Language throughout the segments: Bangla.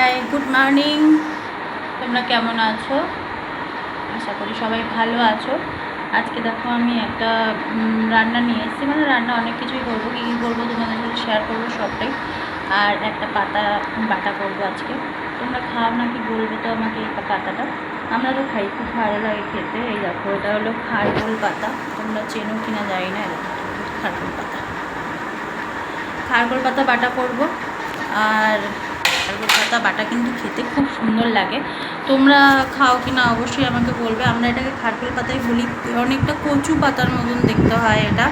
High, good morning. তোমরা কেমন আছো? আশা করি সবাই ভালো আছো। আজকে দেখো আমি একটা রান্না নিয়ে এসেছি, মানে রান্না অনেক কিছুই করবো। কী কী করবো তোমাদের সাথে শেয়ার করবো সবটাই। আর একটা পাতা বাটা করবো আজকে। তোমরা খাও নাকি বলবে তো আমাকে এই পাতাটা। আমরা তো খাই, খুব ভালো লাগে খেতে। এই দেখো, এটা হলো খারকোল পাতা। তোমরা চেনো কিনা জানি না। এটা খারকোল পাতা, খারকোল পাতা বাটা করবো। আর খারকোল পাতা বাটা কিন্তু খেতে খুব সুন্দর লাগে। তোমরা খাও কি না অবশ্যই আমাকে বলবে। আমরা এটাকে খারকোল পাতায় বলি। অনেকটা কচু পাতার মতন দেখতে হয় এটা।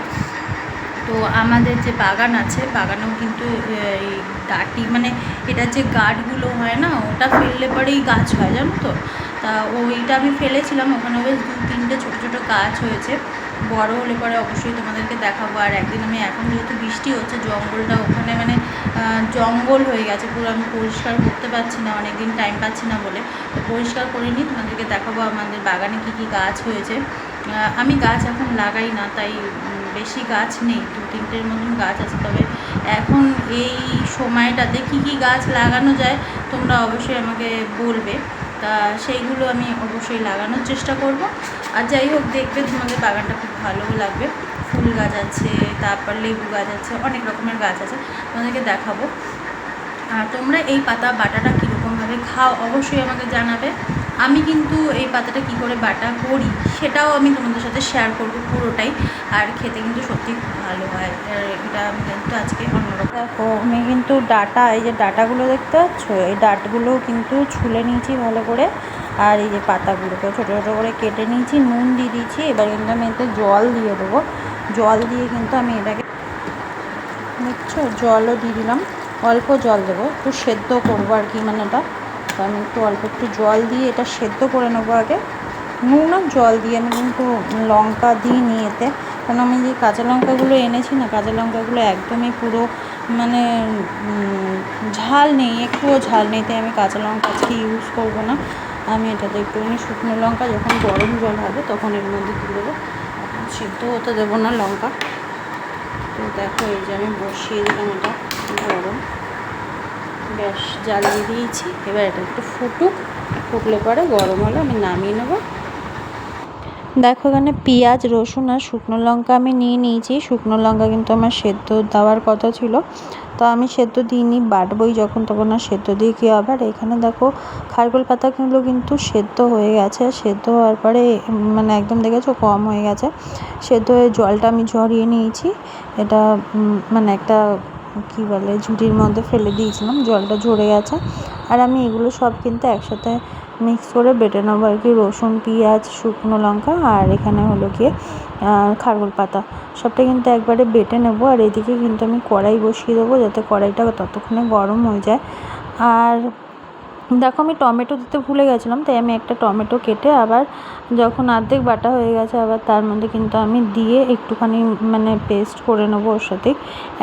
তো আমাদের যে বাগান আছে, বাগানেও কিন্তু এই ডাঁটি, মানে এটা যে গাছগুলো হয় না, ওটা ফেললে পরেই গাছ হয়, জানো তো। তা ওইটা আমি ফেলেছিলাম, ওখানে বেশ 2-3টে ছোটো ছোটো গাছ হয়েছে। বড় হলে পরে অবশ্যই তোমাদেরকে দেখাবো। আর একদিন আমি, এখন যেহেতু বৃষ্টি হচ্ছে, জঙ্গলটা ওখানে মানে জঙ্গল হয়ে গেছে পুরো, আমি পরিষ্কার করতে পারছি না, অনেক দিন টাইম পাচ্ছি না বলে। তো পরিষ্কার করে নিই, তোমাদেরকে দেখাবো আমাদের বাগানে কী কী গাছ হয়েছে। আমি গাছ এখন লাগাই না, তাই বেশি গাছ নেই, 2-3টের মতন গাছ আছে। তবে এখন এই সময়টাতে কী কী গাছ লাগানো যায় তোমরা অবশ্যই আমাকে বলবে। তা সেইগুলো আমি অবশ্যই লাগানোর চেষ্টা করব। আর যাই হোক, দেখবে তোমাদের বাগানটা খুব ভালোও লাগবে। ফুল গাছ আছে, তারপর লেবু গাছ আছে, অনেক রকমের গাছ আছে, তোমাদেরকে দেখাবো। আর তোমরা এই পাতা বাটাটা কীরকমভাবে খাও অবশ্যই আমাকে জানাবে। আমি কিন্তু এই পাতাটা কী করে বাটা করি সেটাও আমি তোমাদের সাথে শেয়ার করব পুরোটাই। আর খেতে কিন্তু সত্যি খুব ভালো হয়। এটা আমি কিন্তু আজকে অন্যরকম। দেখো, আমি কিন্তু ডাটা, এই যে ডাটাগুলো দেখতে পাচ্ছ, এই ডাটগুলোও কিন্তু ছুলে নিয়েছি ভালো করে। আর এই যে পাতাগুলোকে ছোটো ছোটো করে কেটে নিয়েছি, নুন দিয়ে দিয়েছি। এবার কিন্তু আমি এতে জল দিয়ে দেবো। জল দিয়ে কিন্তু আমি এটাকে, দেখছো, জলও দিয়ে দিলাম। অল্প জল দেবো, একটু সেদ্ধ করবো আর কি, মানে এটা। তো আমি একটু জল দিয়ে এটা সেদ্ধ করে নেবো আগে। নুন আর জল দিয়ে। আমি কিন্তু লঙ্কা দিইনি এতে, কারণ আমি যে কাঁচা লঙ্কাগুলো এনেছি না, কাঁচা লঙ্কাগুলো একদমই পুরো মানে ঝাল নেই, একটুও ঝাল নেই, তাই আমি কাঁচা লঙ্কা আজকে ইউজ করবো না। আমি এটাতে একটুখানি শুকনো লঙ্কা, যখন গরম জল হবে তখন এর মধ্যে দিয়ে দেবো। এখন সেদ্ধ হতে দেবো না লঙ্কা। তো দেখো, এই যে আমি বসিয়ে দিলাম এটা গরম, গ্যাস জ্বালিয়ে দিয়েছি। এবার এটা একটু ফুটলে পরে গরম হলে আমি নামিয়ে নেবো। দেখো, এখানে পেঁয়াজ, রসুন আর শুকনো লঙ্কা আমি নিয়ে নিয়েছি। শুকনো লঙ্কা কিন্তু আমার সেদ্ধ দেওয়ার কথা ছিল, তো আমি সেদ্ধ দিইনি, বাটবই যখন তখন আর সেদ্ধ দিয়ে কী হবে। আর এখানে দেখো, খারকোল পাতাগুলো কিন্তু সেদ্ধ হয়ে গেছে। সেদ্ধ হওয়ার পরে মানে একদম দেখেছো কম হয়ে গেছে। সেদ্ধ হয়ে জলটা আমি ঝরিয়ে নিয়েছি। এটা মানে একটা কী বলে, ঝুড়ির মধ্যে ফেলে দিয়েছিলাম, জলটা ঝরে গেছে। আর আমি এগুলো সব কিন্তু একসাথে মিক্স করে বেটে নেবো আর কি। রসুন, পেঁয়াজ, শুকনো লঙ্কা আর এখানে হলো গিয়ে খারকোল পাতা, সবটা কিন্তু একবারে বেটে নেবো। আর এদিকে কিন্তু আমি কড়াই বসিয়ে দেবো, যাতে কড়াইটা ততক্ষণে গরম হয়ে যায়। আর দেখো, আমি টমেটো দিতে ভুলে গেছিলাম, তাই আমি একটা টমেটো কেটে আবার যখন অর্ধেক বাটা হয়ে গেছে, আবার তার মধ্যে কিন্তু আমি দিয়ে একটুখানি মানে পেস্ট করে নেবো ওর সাথে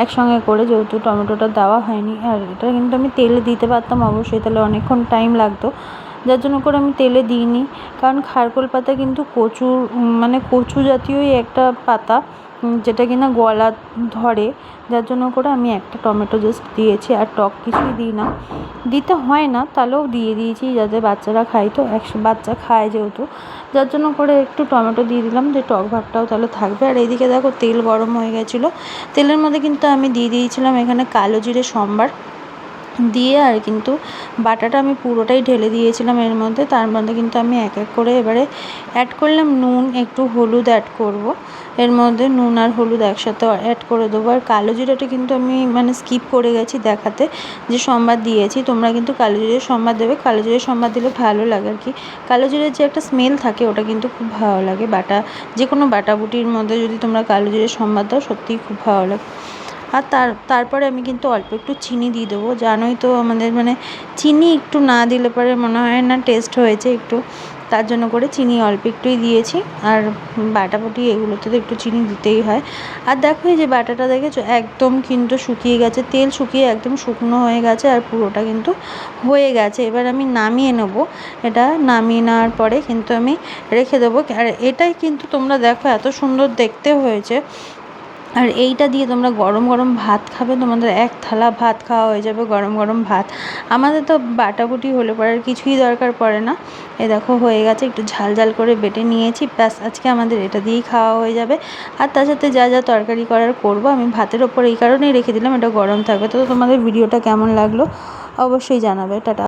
একসঙ্গে করে, যেহেতু টমেটোটা দেওয়া হয়নি। আর এটা কিন্তু আমি তেলে দিতে পারতাম অবশ্যই, তাহলে অনেকক্ষণ টাইম লাগতো, যার জন্য করে আমি তেলে দিইনি। কারণ খারকোল পাতা কিন্তু মানে কচু জাতীয়ই একটা পাতা, যেটা কিনা গলা ধরে, যার জন্য করে আমি একটা টমেটো জাস্ট দিয়েছি। আর টক কিছুই দিই না, দিতে হয় না, তাহলেও দিয়ে দিয়েছি যাতে বাচ্চারা খায়। তো বাচ্চা খায় যেহেতু, যার জন্য করে একটু টমেটো দিয়ে দিলাম, যে টক ভাবটাও তাহলে থাকবে। আর এইদিকে দেখো, তেল গরম হয়ে গেছিলো। তেলের মধ্যে কিন্তু আমি দিয়ে দিয়েছিলাম এখানে কালো জিরে সম্বার দিয়ে, আর কিন্তু বাটাটা আমি পুরোটাই ঢেলে দিয়েছিলাম এর মধ্যে। তার মধ্যে কিন্তু আমি এক এক করে এবারে অ্যাড করলাম নুন, একটু হলুদ অ্যাড করব এর মধ্যে, নুন আর হলুদ একসাথে অ্যাড করে দেবো। আর কালো জিরাটা কিন্তু আমি মানে স্কিপ করে গেছি দেখাতে, যে সম্বাদ দিয়েছি। তোমরা কিন্তু কালো জিরে সম্বাদ দেবে, কালো জিরে সম্বাদ দিলে ভালো লাগে আর কি। কালো জিরের যে একটা স্মেল থাকে, ওটা কিন্তু খুব ভালো লাগে। যে কোনো বাটাবুটির মধ্যে যদি তোমরা কালো জিরে সম্বাদ দাও, সত্যিই খুব ভালো লাগে। আর তারপরে আমি কিন্তু অল্প একটু চিনি দিয়ে দেবো। জানোই তো আমাদের মানে চিনি একটু না দিলে পরে মনে হয় না টেস্ট হয়েছে একটু, তার জন্য করে চিনি অল্প একটুই দিয়েছি। আর বাটাবুটি এগুলোতে তো একটু চিনি দিতেই হয়। আর দেখো, এই যে বাটাটা দেখেছো, একদম কিন্তু শুকিয়ে গেছে, তেল শুকিয়ে একদম শুকনো হয়ে গেছে, আর পুরোটা কিন্তু হয়ে গেছে। এবার আমি নামিয়ে নেবো। এটা নামিয়ে নেওয়ার পরে কিন্তু আমি রেখে দেবো। আর এটাই কিন্তু তোমরা দেখো, এত সুন্দর দেখতে হয়েছে। আর এইটা দিয়ে তোমরা গরম গরম ভাত খাবে, তোমাদের এক থালা ভাত খাওয়া হয়ে যাবে, গরম গরম ভাত। আমাদের তো বাটাবুটি হলে পরে আর কিছুই দরকার পড়ে না। এ দেখো হয়ে গেছে, একটু ঝাল ঝাল করে বেটে নিয়েছি, ব্যাস আজকে আমাদের এটা দিয়েই খাওয়া হয়ে যাবে। আর তার সাথে যা যা তরকারি করার করবো। আমি ভাতের ওপর এই কারণেই রেখে দিলাম, এটা গরম থাকবে। তো তোমাদের ভিডিওটা কেমন লাগলো অবশ্যই জানাবে। টাটা।